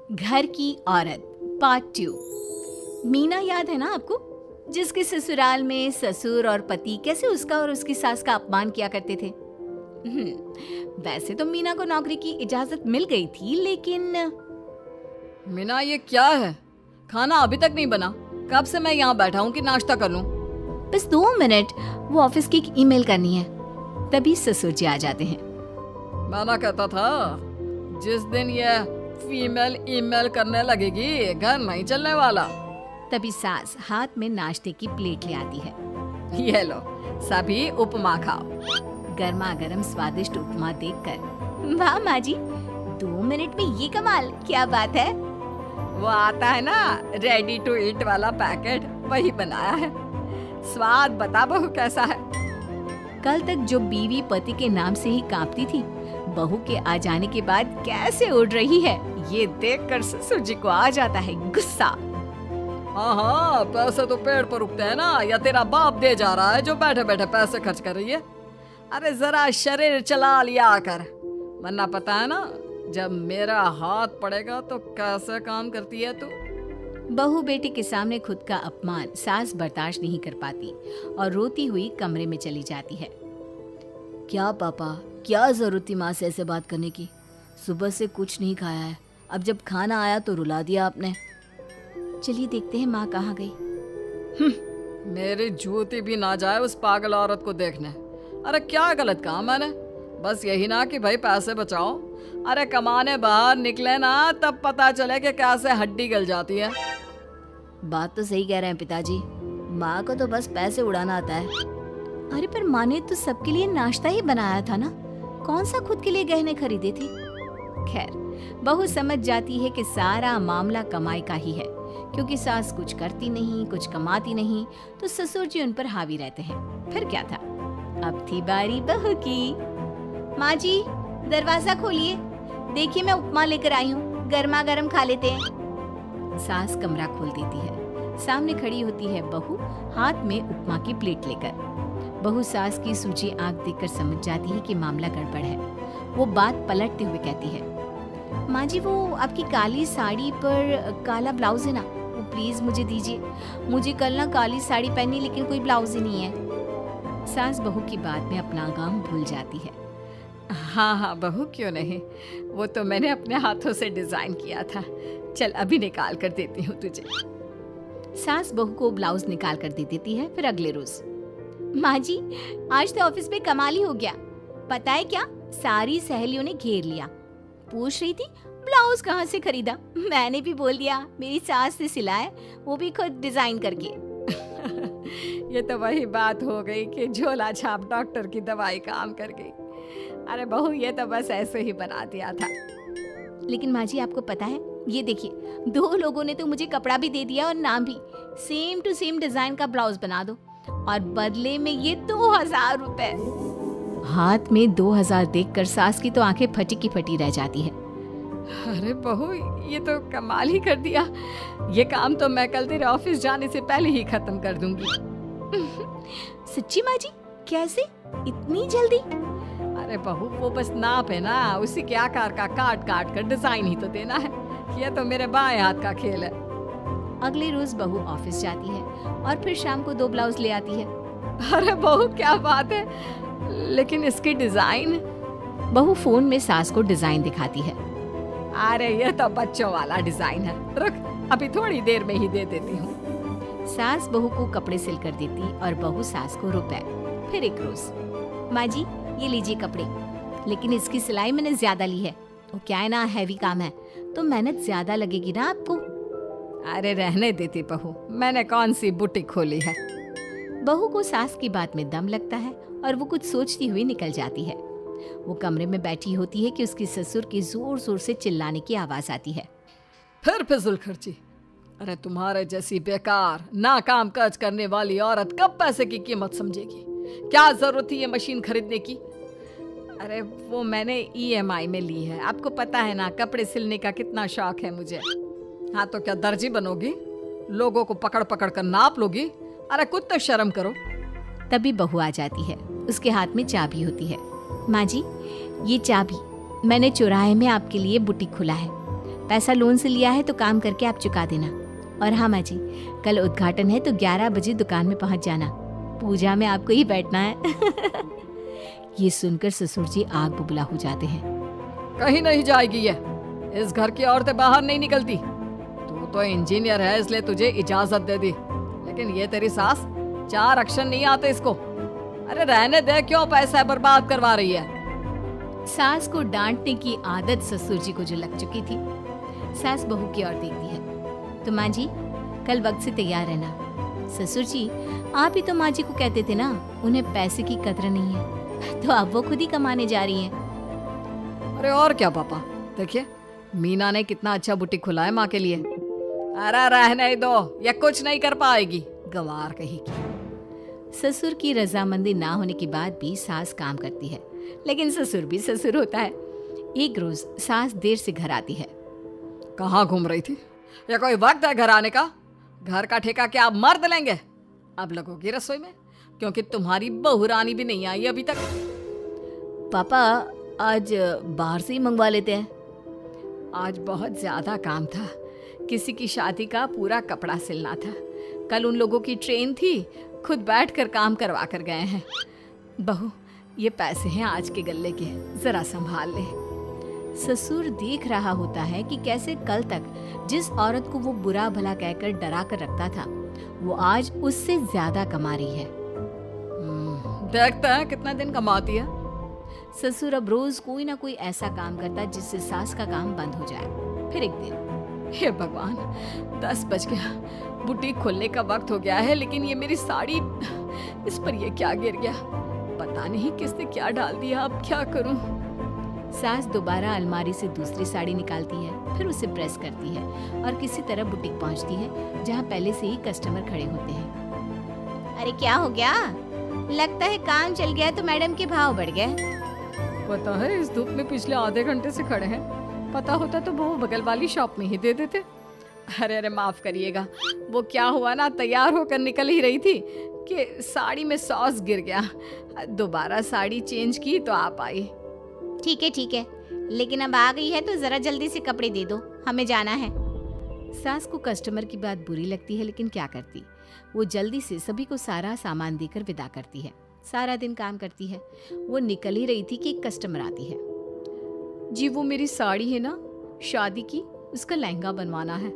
घर की औरत पार्ट 2। मीना याद है ना आपको, जिसके ससुराल में ससुर और पति कैसे उसका और उसकी सास का अपमान किया करते थे। वैसे तो मीना को नौकरी की इजाजत मिल गई थी, लेकिन मीना ये क्या है? खाना अभी तक नहीं बना। कब से मैं यहाँ बैठा हूँ कि नाश्ता कर लूँ। बस 2 मिनट, वो ऑफिस की एक ईमेल करनी है। तभी ससुर जी आ जाते हैं। मैंने कहता था जिस दिन ये फीमेल ईमेल करने लगेगी घर नहीं चलने वाला। तभी सास हाथ में नाश्ते की प्लेट ले आती है। ये लो, सभी उपमा खाओ। गर्मा गर्म स्वादिष्ट उपमा देखकर वाह माँ जी, 2 मिनट में ये कमाल, क्या बात है। वो आता है ना रेडी टू ईट वाला पैकेट, वही बनाया है। स्वाद बता बहू कैसा है। कल तक जो बीवी पति के नाम से ही कांपती थी, बहू के आ जाने के बाद कैसे उड़ रही है, ये देखकर ससुर जी को आ जाता है गुस्सा। हाँ, पैसे तो पेड़ पर उगते हैं ना, या तेरा बाप दे जा रहा है जो बैठे बैठे पैसे खर्च कर रही है। अरे जरा शरीर चला लिया कर, वरना पता है ना जब मेरा हाथ पड़ेगा तो कैसे काम करती है तू। बहू बेटी के सामने खुद का अपमान सास बर्दाश्त नहीं कर पाती और रोती हुई कमरे में चली जाती है। क्या पापा, क्या जरूरत थी माँ से ऐसे बात करने की? सुबह से कुछ नहीं खाया है, अब जब खाना आया तो रुला दिया आपने। चलिए देखते हैं माँ कहाँ गई। मेरी जूती भी ना जाए उस पागल औरत को देखने। अरे क्या गलत काम मैंने? बस यही ना कि भाई पैसे बचाओ। अरे कमाने बाहर निकले ना तब पता चले कि कैसे हड्डी गल जाती है। बात तो सही कह रहे हैं पिताजी, माँ को तो बस पैसे उड़ाना आता है। अरे पर माँ ने तो सबके लिए नाश्ता ही बनाया था ना, कौन सा खुद के लिए गहने खरीदे थे। खैर, बहू समझ जाती है कि सारा मामला कमाई का ही है, क्योंकि सास कुछ करती नहीं, कुछ कमाती नहीं, तो ससुर जी उन पर हावी रहते हैं। फिर क्या था, अब थी बारी बहू की। माँ जी, दरवाजा खोलिए, देखिए मैं उपमा लेकर आई हूँ, गर्मा गर्म खा लेते हैं। सास कमरा खोल देती है। सामने खड़ी होती है बहू, हाथ में उपमा की प्लेट लेकर। बहू सास की सूजी आंख देखकर समझ जाती है कि मामला गड़बड़ है। वो बात पलटते हुए कहती है, माँ जी वो आपकी काली साड़ी पर काला ब्लाउज है ना, वो प्लीज मुझे दीजिए। मुझे कल ना काली साड़ी पहनी, लेकिन कोई ब्लाउज ही नहीं है। सास बहू की बात में अपना काम भूल जाती है। हाँ बहू, क्यों नहीं, वो तो मैंने अपने हाथों से डिजाइन किया था। चल अभी निकाल कर देती हूँ तुझे। सास बहू को ब्लाउज निकाल कर दे देती है। फिर अगले रोज, माँ जी आज तो ऑफिस में कमाल ही हो गया, पता है क्या, सारी सहेलियों ने घेर लिया, पूछ रही थी ब्लाउज कहाँ से खरीदा। मैंने भी बोल दिया मेरी सास ने सिलाया, वो भी खुद डिजाइन करके। ये तो वही बात हो गई कि झोला छाप डॉक्टर की दवाई काम कर गई। अरे बहू, ये तो बस ऐसे ही बना दिया था। लेकिन माँ जी आपको पता है, ये देखिए 2 लोगों ने तो मुझे कपड़ा भी दे दिया और नाम भी, सेम टू सेम डिजाइन का ब्लाउज बना दो, और बदले में ये 2000 रुपए। हाथ में 2000 देखकर सास की तो आंखें फटी की फटी रह जाती है। अरे बहू, ये तो कमाल ही कर दिया। ये काम तो मैं कल तेरे ऑफिस जाने से पहले ही खत्म कर दूंगी। सच्ची माँ जी, कैसे, इतनी जल्दी? अरे बहू, वो बस नाप है ना, उसी के आकार का काट काट कर डिजाइन ही तो देना है। ये तो मेरे बाएं हाथ का खेल है। अगले रोज बहू ऑफिस जाती है और फिर शाम को 2 ब्लाउज ले आती है। अरे बहू क्या बात है, लेकिन इसकी डिजाइन। बहू फोन में सास को डिजाइन दिखाती है। अरे ये तो बच्चों वाला डिजाइन है, रुक अभी थोड़ी देर में ही दे देती हूँ। सास बहू को कपड़े सिल कर देती और बहू सास को रुपए। फिर एक रोज, माँ जी ये लीजिए कपड़े, लेकिन इसकी सिलाई मैंने ज्यादा ली है, वो क्या है ना हैवी काम है, तो मेहनत ज्यादा लगेगी ना आपको। अरे रहने देती बहू, मैंने कौन सी बुटीक खोली है। बहू को सास की बात में दम लगता है और वो कुछ सोचती हुई निकल जाती है। वो कमरे में बैठी होती है कि उसकी ससुर की जोर जोर से चिल्लाने की आवाज आती है। फिर फिजूल खर्ची। अरे तुम्हारे जैसी बेकार नाकाम काज करने वाली औरत कब पैसे की कीमत समझेगी? क्या जरूरत थी ये मशीन खरीदने की? अरे वो मैंने EMI में ली है, आपको पता है ना कपड़े सिलने का कितना शौक है मुझे। हाँ तो क्या दर्जी बनोगी? लोगों को पकड़ पकड़ कर नाप लोगी? अरे कुछ तो शर्म करो। तभी बहू आ जाती है, उसके हाथ में चाबी होती है। माँ जी ये चाबी मैंने चौराहे में आपके लिए बुटीक खुला है, पैसा लोन से लिया है तो काम करके आप चुका देना। और हाँ माँ जी, कल उद्घाटन है तो 11 बजे दुकान में पहुंच जाना। पूजा में आपको ही बैठना है। ये सुनकर ससुर जी आग बुबला हो जाते हैं। कहीं नहीं जाएगी ये। इस घर की औरतें बाहर नहीं निकलती। तू तो इंजीनियर है इसलिए तुझे इजाजत दे दी, लेकिन ये तेरी सास 4 अक्षर नहीं आते इसको। अरे रहने दे, क्यों पैसा बर्बाद करवा रही है। सास को डांटने की आदत ससुर जी को जो लग चुकी थी, सास बहू की ओर देखती है। तो माँ जी कल वक्त से तैयार रहना। ससुर जी आप ही तो माँ जी को कहते थे ना उन्हें पैसे की कदर नहीं है, तो अब वो खुद ही कमाने जा रही हैं। अरे और क्या पापा, देखिए मीना ने कितना अच्छा बुटीक खुला है माँ के लिए। अरे रहने दो, ये कुछ नहीं कर पाएगी, गंवार कहीं की। ससुर की रजामंदी ना होने के बाद भी सास काम करती है, लेकिन ससुर भी ससुर होता है। एक रोज सास देर से घर आती है। कहाँ घूम रही थी? या कोई वक्त है घर आने का? घर का ठेका क्या आप मर्द लेंगे? अब लगोगी रसोई में, क्योंकि तुम्हारी बहू रानी भी नहीं आई अभी तक। पापा आज बाहर से ही मंगवा लेते हैं। आज बहुत ज्यादा काम था, किसी की शादी का पूरा कपड़ा सिलना था। कल उन लोगों की ट्रेन थी, खुद बैठकर काम करवा कर गए हैं। बहू ये पैसे हैं आज के गल्ले के, जरा संभाल ले। ससुर देख रहा होता है कि कैसे कल तक जिस औरत को वो बुरा भला कहकर डरा कर रखता था, वो आज उससे ज्यादा कमा रही है। देखते हैं कितना दिन कमाती है। ससुर अब रोज कोई ना कोई ऐसा काम करता जिससे सास का काम बंद हो जाए। फिर एक दिन, हे भगवान 10 बज गया, बुटीक खोलने का वक्त हो गया है, लेकिन ये मेरी साड़ी, इस पर ये क्या गिर गया? पता नहीं किसने क्या डाल दिया, अब क्या करूं? सास दोबारा अलमारी से दूसरी साड़ी निकालती है, फिर उसे प्रेस करती है और किसी तरह बुटीक पहुंचती है जहां पहले से ही कस्टमर खड़े होते हैं। अरे क्या हो गया? लगता है काम चल गया तो मैडम के भाव बढ़ गए। पता है इस धूप में पिछले आधे घंटे से खड़े हैं, पता होता तो वो बगल वाली शॉप में ही दे देते। अरे अरे माफ करिएगा, वो क्या हुआ ना, तैयार होकर निकल ही रही थी कि साड़ी में सॉस गिर गया। दोबारा साड़ी चेंज की तो आप आई। ठीक है, लेकिन अब आ गई है तो जरा जल्दी से कपड़े दे दो, हमें जाना है। सास को कस्टमर की बात बुरी लगती है, लेकिन क्या करती, वो जल्दी से सभी को सारा सामान देकर विदा करती है। सारा दिन काम करती है। वो निकल ही रही थी कि एक कस्टमर आती है। जी वो मेरी साड़ी है ना शादी की, उसका लहंगा बनवाना है।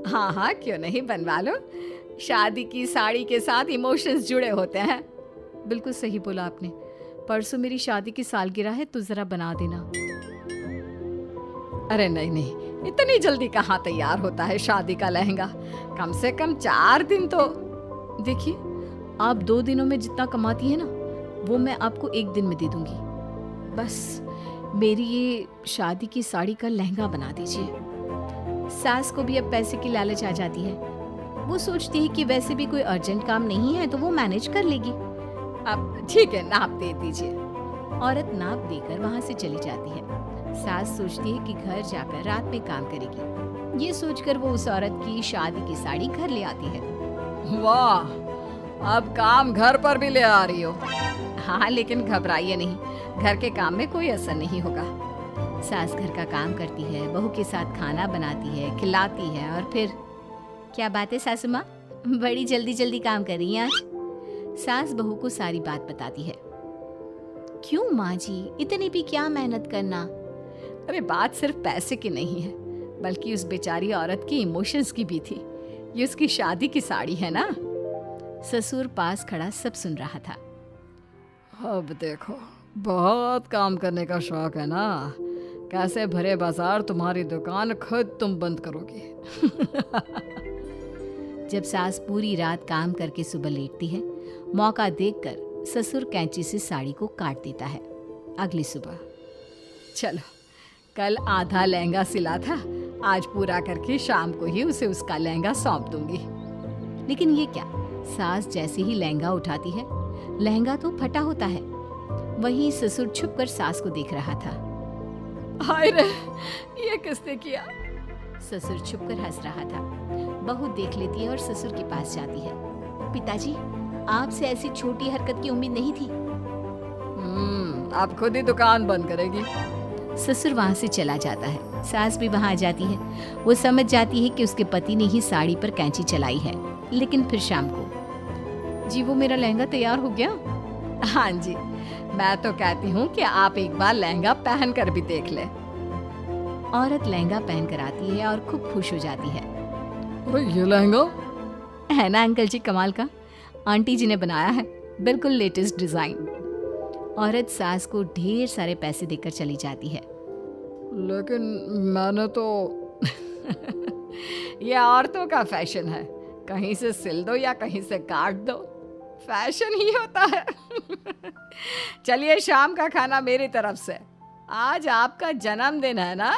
हाँ हाँ क्यों नहीं, बनवा लो। शादी की साड़ी के साथ इमोशंस जुड़े होते हैं। बिल्कुल सही बोला आपने। परसों मेरी शादी की सालगिरह है तो जरा बना देना। अरे नहीं, इतनी जल्दी कहाँ तैयार होता है शादी का लहंगा? कम से कम 4 दिन तो। देखिए आप 2 दिनों में जितना कमाती है ना, वो मैं आपको 1 दिन में दे दूंगी। बस मेरी ये शादी की साड़ी का लहंगा बना दीजिए। सास को भी अब पैसे की लालच आ जाती है। वो सोचती है कि वैसे भी कोई अर्जेंट काम नहीं है तो वो मैनेज कर लेगी। अब ठीक है, नाप दे दीजिए। औरत नाप देकर वहाँ से चली जाती है। सास सोचती है कि घर जाकर रात में काम करेगी। ये सोचकर वो उस औरत की शादी की साड़ी घर ले आती है। वाह, अब काम घर पर भी ले आ रही हो। हाँ लेकिन घबराइए नहीं, घर के काम में कोई असर नहीं होगा। सास घर का काम करती है, बहू के साथ खाना बनाती है, खिलाती है और फिर। क्या बात है सासू माँ, बड़ी जल्दी जल्दी काम कर रही हैं आज। सास बहू को सारी बात बताती है। क्यों माँ जी, इतनी भी क्या मेहनत करना? अरे बात सिर्फ पैसे की नहीं है, बल्कि उस बेचारी औरत की इमोशंस की भी थी। ये उसकी शादी की साड़ी है ना। ससुर पास खड़ा सब सुन रहा था। अब देखो, बहुत काम करने का शौक है ना, कैसे भरे बाजार तुम्हारी दुकान खुद तुम बंद करोगी। जब सास पूरी रात काम करके सुबह लेटती है, मौका देखकर ससुर कैंची से साड़ी को काट देता है। अगली सुबह, चलो कल आधा लहंगा सिला था, आज पूरा करके शाम को ही उसे उसका लहंगा सौंप दूंगी। लेकिन ये क्या, सास जैसे ही लहंगा उठाती है, लहंगा तो फटा होता है। वहीं ससुर छुपकर सास को देख रहा था। हाय रे, ये किसने किया? ससुर छुपकर हंस रहा था। बहू देख लेती है और ससुर के पास जाती है। पिताजी, आपसे ऐसी छोटी हरकत की उम्मीद नहीं थी। आप खुद ही दुकान बंद करेगी। ससुर वहाँ से चला जाता है। सास भी वहाँ आ जाती है। वो समझ जाती है कि उसके पति ने ही साड़ी पर कैंची चलाई है। लेकिन फिर शाम को, जी वो मेरा लहंगा तैयार हो गया? हाँ जी, मैं तो कहती हूँ कि आप एक बार लहंगा पहन कर भी देख ले। औरत लहंगा पहन कर आती है और खूब खुश हो जाती है। अरे ये लहंगा है ना अंकल जी कमाल का, आंटी जी ने बनाया है, बिल्कुल लेटेस्ट डिजाइन। औरत सास को ढेर सारे पैसे देकर चली जाती है। लेकिन मैंने तो ये औरतों का फैशन है, कहीं से सिल दो या कहीं से काट दो, फैशन ही होता है। चलिए शाम का खाना मेरी तरफ से, आज आपका जन्मदिन है ना।